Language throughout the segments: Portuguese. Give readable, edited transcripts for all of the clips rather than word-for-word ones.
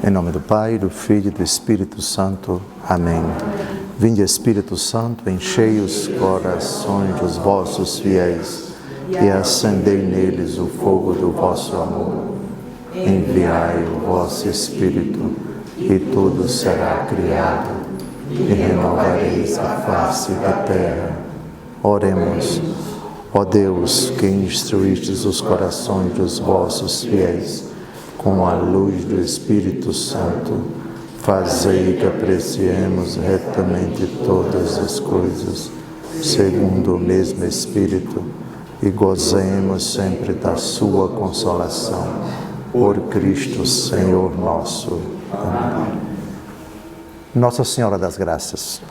Em nome do Pai, do Filho e do Espírito Santo. Amém. Vinde, Espírito Santo, enchei os corações dos vossos fiéis e acendei neles o fogo do vosso amor. Enviai o vosso Espírito e tudo será criado e renovareis a face da terra. Oremos. Ó Deus, que instruístes os corações dos vossos fiéis com a luz do Espírito Santo, fazei que apreciemos retamente todas as coisas, segundo o mesmo Espírito, e gozemos sempre da sua consolação. Por Cristo Senhor nosso. Amém. Nossa Senhora das Graças.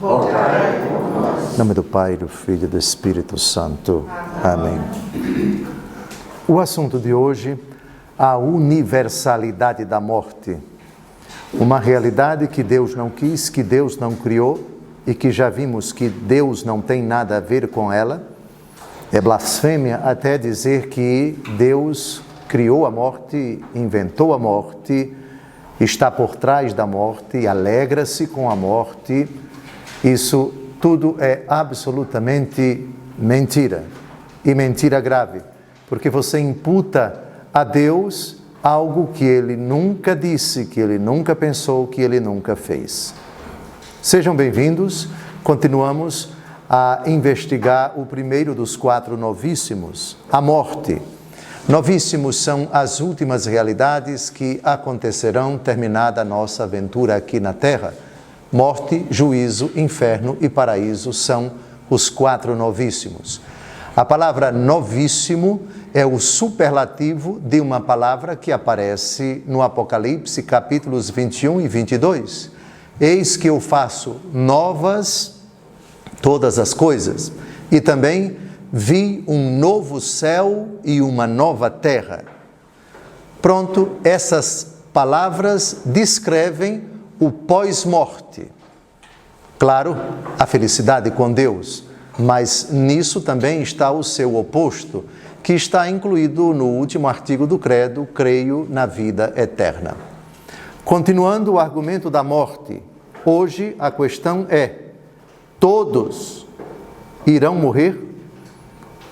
Em nome do Pai, do Filho e do Espírito Santo. Amém. O assunto de hoje, a universalidade da morte. Uma realidade que Deus não quis, que Deus não criou e que já vimos que Deus não tem nada a ver com ela. É blasfêmia até dizer que Deus criou a morte, inventou a morte, está por trás da morte, alegra-se com a morte. Isso tudo é absolutamente mentira, e mentira grave, porque você imputa a Deus algo que Ele nunca disse, que Ele nunca pensou, que Ele nunca fez. Sejam bem-vindos. Continuamos a investigar o primeiro dos 4 novíssimos, a morte. Novíssimos são as últimas realidades que acontecerão terminada a nossa aventura aqui na Terra. Morte, juízo, inferno e paraíso são os 4 novíssimos. A palavra novíssimo é o superlativo de uma palavra que aparece no Apocalipse, capítulos 21 e 22. Eis que eu faço novas todas as coisas. E também vi um novo céu e uma nova terra. Pronto, essas palavras descrevem o pós-morte. Claro, a felicidade com Deus, mas nisso também está o seu oposto, que está incluído no último artigo do credo, creio na vida eterna. Continuando o argumento da morte, hoje a questão é: todos irão morrer?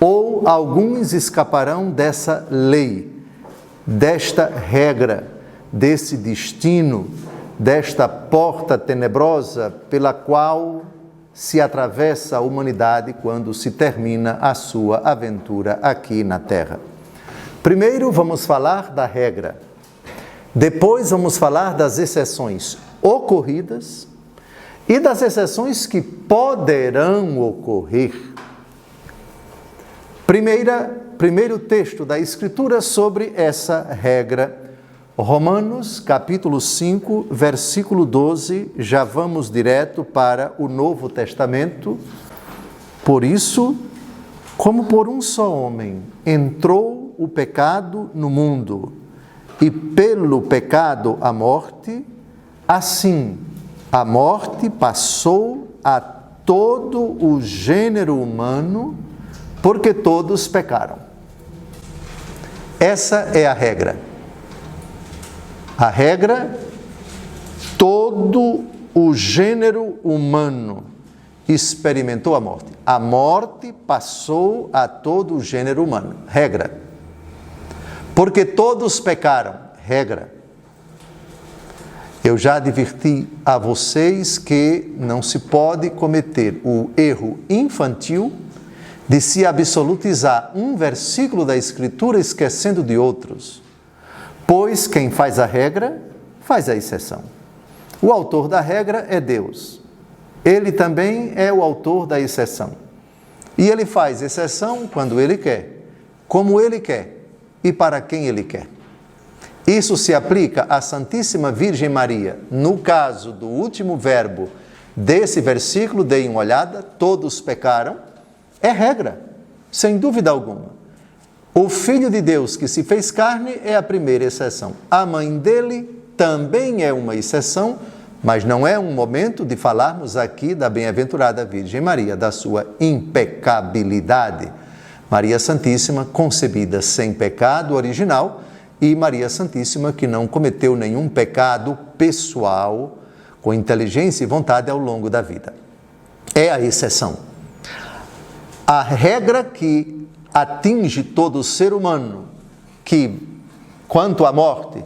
Ou alguns escaparão dessa lei, desta regra, desse destino, desta porta tenebrosa pela qual se atravessa a humanidade quando se termina a sua aventura aqui na Terra? Primeiro vamos falar da regra, depois vamos falar das exceções ocorridas e das exceções que poderão ocorrer. Primeiro texto da Escritura sobre essa regra, Romanos, capítulo 5, versículo 12, já vamos direto para o Novo Testamento. Por isso, como por um só homem entrou o pecado no mundo, e pelo pecado a morte, assim a morte passou a todo o gênero humano, porque todos pecaram. Essa é a regra. A regra, todo o gênero humano experimentou a morte. A morte passou a todo o gênero humano. Regra. Porque todos pecaram. Regra. Eu já adverti a vocês que não se pode cometer o erro infantil de se absolutizar um versículo da Escritura esquecendo de outros. Pois quem faz a regra, faz a exceção. O autor da regra é Deus. Ele também é o autor da exceção. E ele faz exceção quando ele quer, como ele quer e para quem ele quer. Isso se aplica à Santíssima Virgem Maria. No caso do último verbo desse versículo, deem uma olhada, todos pecaram, é regra, sem dúvida alguma. O Filho de Deus que se fez carne é a primeira exceção. A mãe dele também é uma exceção, mas não é um momento de falarmos aqui da bem-aventurada Virgem Maria, da sua impecabilidade. Maria Santíssima, concebida sem pecado original, e Maria Santíssima, que não cometeu nenhum pecado pessoal, com inteligência e vontade ao longo da vida. É a exceção. A regra que atinge todo ser humano, que, quanto à morte,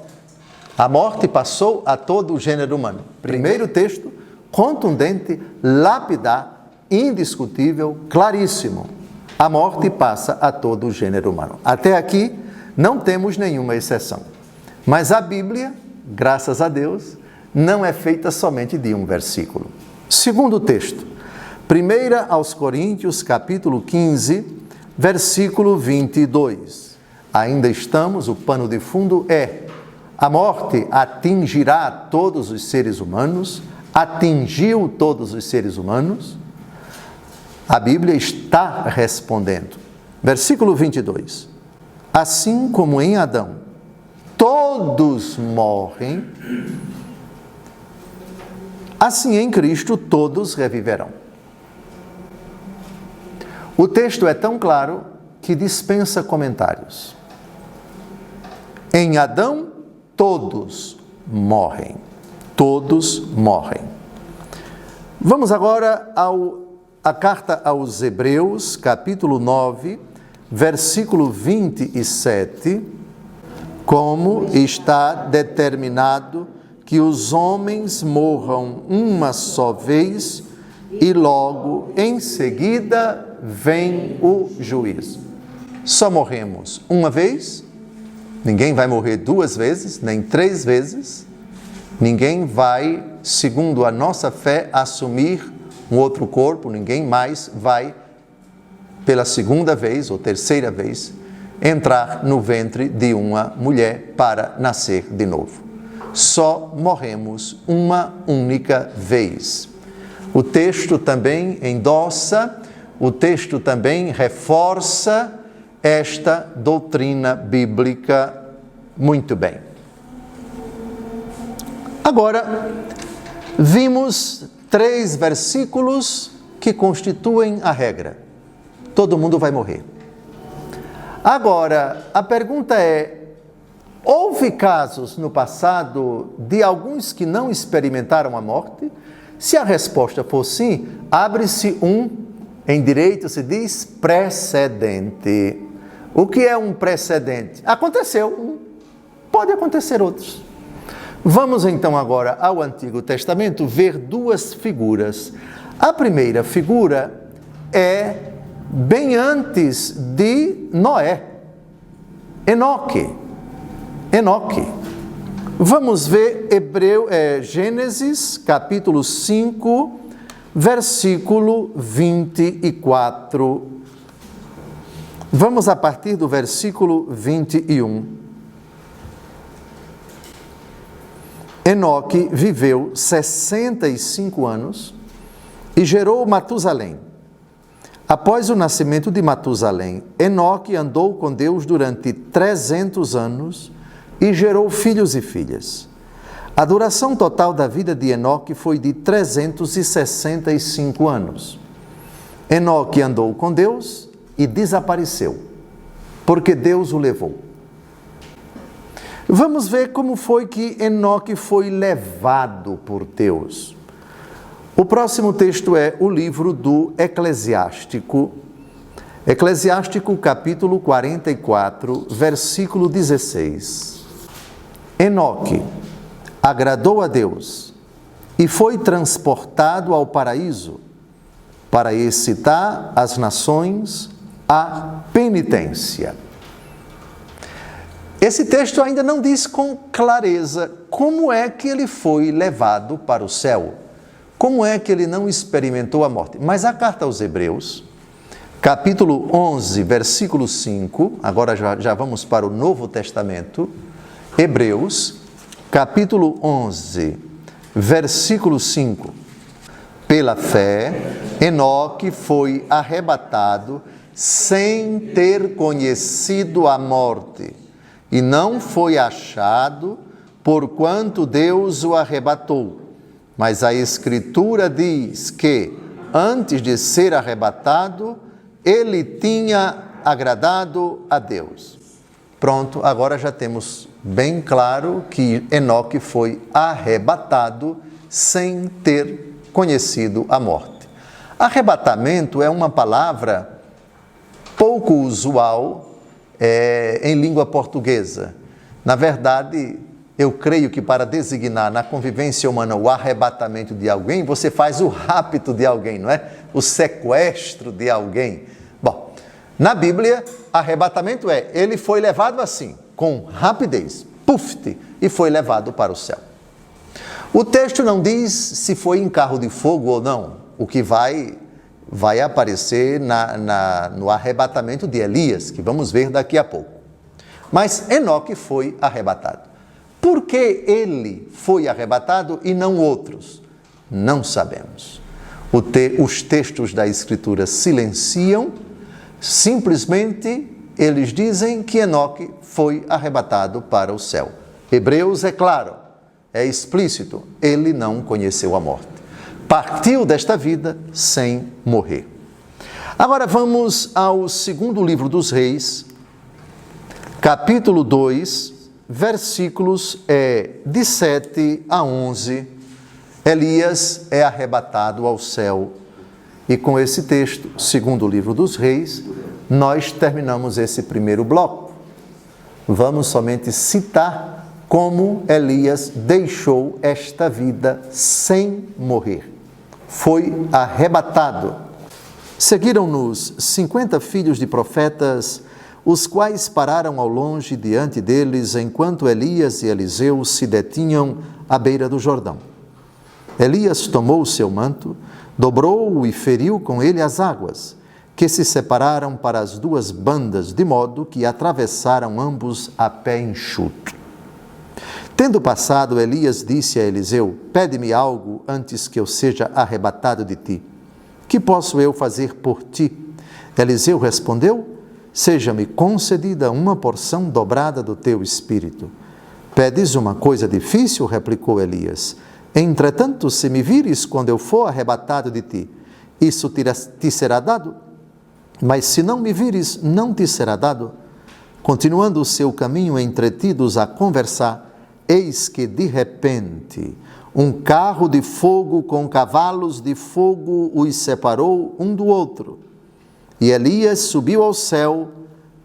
a morte passou a todo o gênero humano. Primeiro texto, contundente, lapidar, indiscutível, claríssimo. A morte passa a todo o gênero humano. Até aqui, não temos nenhuma exceção. Mas a Bíblia, graças a Deus, não é feita somente de um versículo. Segundo texto, 1 aos Coríntios, capítulo 15, versículo 22. Ainda estamos, o pano de fundo é: a morte atingirá todos os seres humanos, atingiu todos os seres humanos. A Bíblia está respondendo. Versículo 22. Assim como em Adão todos morrem, assim em Cristo todos reviverão. O texto é tão claro que dispensa comentários. Em Adão todos morrem. Todos morrem. Vamos agora à carta aos Hebreus, capítulo 9, versículo 27, como está determinado que os homens morram uma só vez e logo em seguida vem o juízo. Só morremos uma vez, ninguém vai morrer duas vezes, nem três vezes, ninguém vai, segundo a nossa fé, assumir um outro corpo, ninguém mais vai, pela segunda vez ou terceira vez, entrar no ventre de uma mulher para nascer de novo. Só morremos uma única vez. O texto também endossa, o texto também reforça esta doutrina bíblica muito bem. Agora, vimos 3 versículos que constituem a regra. Todo mundo vai morrer. Agora, a pergunta é: houve casos no passado de alguns que não experimentaram a morte? Se a resposta for sim, abre-se em direito se diz precedente. O que é um precedente? Aconteceu pode acontecer outros. Vamos então agora ao Antigo Testamento ver 2 figuras. A primeira figura é bem antes de Noé, Enoque. Vamos ver Gênesis, capítulo 5, versículo 24. Vamos a partir do versículo 21. Enoque viveu 65 anos e gerou Matusalém. Após o nascimento de Matusalém, Enoque andou com Deus durante 300 anos e gerou filhos e filhas. A duração total da vida de Enoque foi de 365 anos. Enoque andou com Deus e desapareceu, porque Deus o levou. Vamos ver como foi que Enoque foi levado por Deus. O próximo texto é o livro do Eclesiástico. Eclesiástico, capítulo 44, versículo 16. Enoque agradou a Deus e foi transportado ao paraíso para excitar as nações à penitência. Esse texto ainda não diz com clareza como é que ele foi levado para o céu, como é que ele não experimentou a morte. Mas a carta aos Hebreus, capítulo 11, versículo 5, agora já vamos para o Novo Testamento, Hebreus, capítulo 11, versículo 5. Pela fé, Enoque foi arrebatado sem ter conhecido a morte, e não foi achado, porquanto Deus o arrebatou. Mas a Escritura diz que, antes de ser arrebatado, ele tinha agradado a Deus. Pronto, agora já temos bem claro que Enoque foi arrebatado sem ter conhecido a morte. Arrebatamento é uma palavra pouco usual em língua portuguesa. Na verdade, eu creio que para designar na convivência humana o arrebatamento de alguém, você faz o rapto de alguém, não é? O sequestro de alguém. Bom, na Bíblia, arrebatamento ele foi levado assim, com rapidez, pufte, e foi levado para o céu. O texto não diz se foi em carro de fogo ou não, o que vai aparecer no arrebatamento de Elias, que vamos ver daqui a pouco. Mas Enoque foi arrebatado. Por que ele foi arrebatado e não outros? Não sabemos. Os textos da Escritura silenciam, simplesmente eles dizem que Enoque foi arrebatado para o céu. Hebreus é claro, é explícito, ele não conheceu a morte. Partiu desta vida sem morrer. Agora vamos ao segundo livro dos Reis, capítulo 2, versículos de 7 a 11, Elias é arrebatado ao céu. E com esse texto, segundo o livro dos Reis, nós terminamos esse primeiro bloco. Vamos somente citar como Elias deixou esta vida sem morrer. Foi arrebatado. Seguiram-nos 50 filhos de profetas, os quais pararam ao longe diante deles, enquanto Elias e Eliseu se detinham à beira do Jordão. Elias tomou o seu manto, dobrou-o e feriu com ele as águas, que se separaram para as duas bandas, de modo que atravessaram ambos a pé enxuto. Tendo passado, Elias disse a Eliseu: pede-me algo antes que eu seja arrebatado de ti. Que posso eu fazer por ti? Eliseu respondeu: seja-me concedida uma porção dobrada do teu espírito. Pedes uma coisa difícil, replicou Elias. Entretanto, se me vires quando eu for arrebatado de ti, isso te será dado? Mas se não me vires, não te será dado. Continuando o seu caminho entretidos a conversar, eis que de repente um carro de fogo com cavalos de fogo os separou um do outro. E Elias subiu ao céu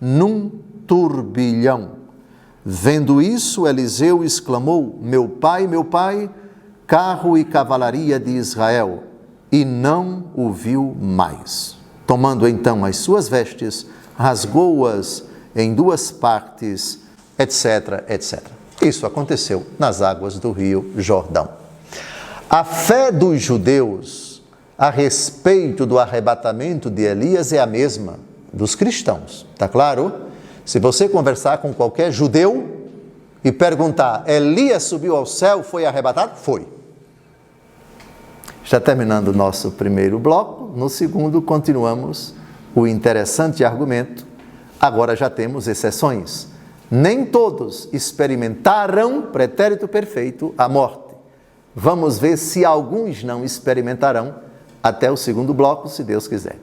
num turbilhão. Vendo isso, Eliseu exclamou: meu pai, carro e cavalaria de Israel. E não o viu mais. Tomando então as suas vestes, rasgou-as em duas partes, etc, etc. Isso aconteceu nas águas do rio Jordão. A fé dos judeus a respeito do arrebatamento de Elias é a mesma dos cristãos, tá claro? Se você conversar com qualquer judeu e perguntar: Elias subiu ao céu, foi arrebatado? Foi. Já terminando o nosso primeiro bloco, no segundo continuamos o interessante argumento. Agora já temos exceções. Nem todos experimentaram, pretérito perfeito, a morte. Vamos ver se alguns não experimentarão até o segundo bloco, se Deus quiser.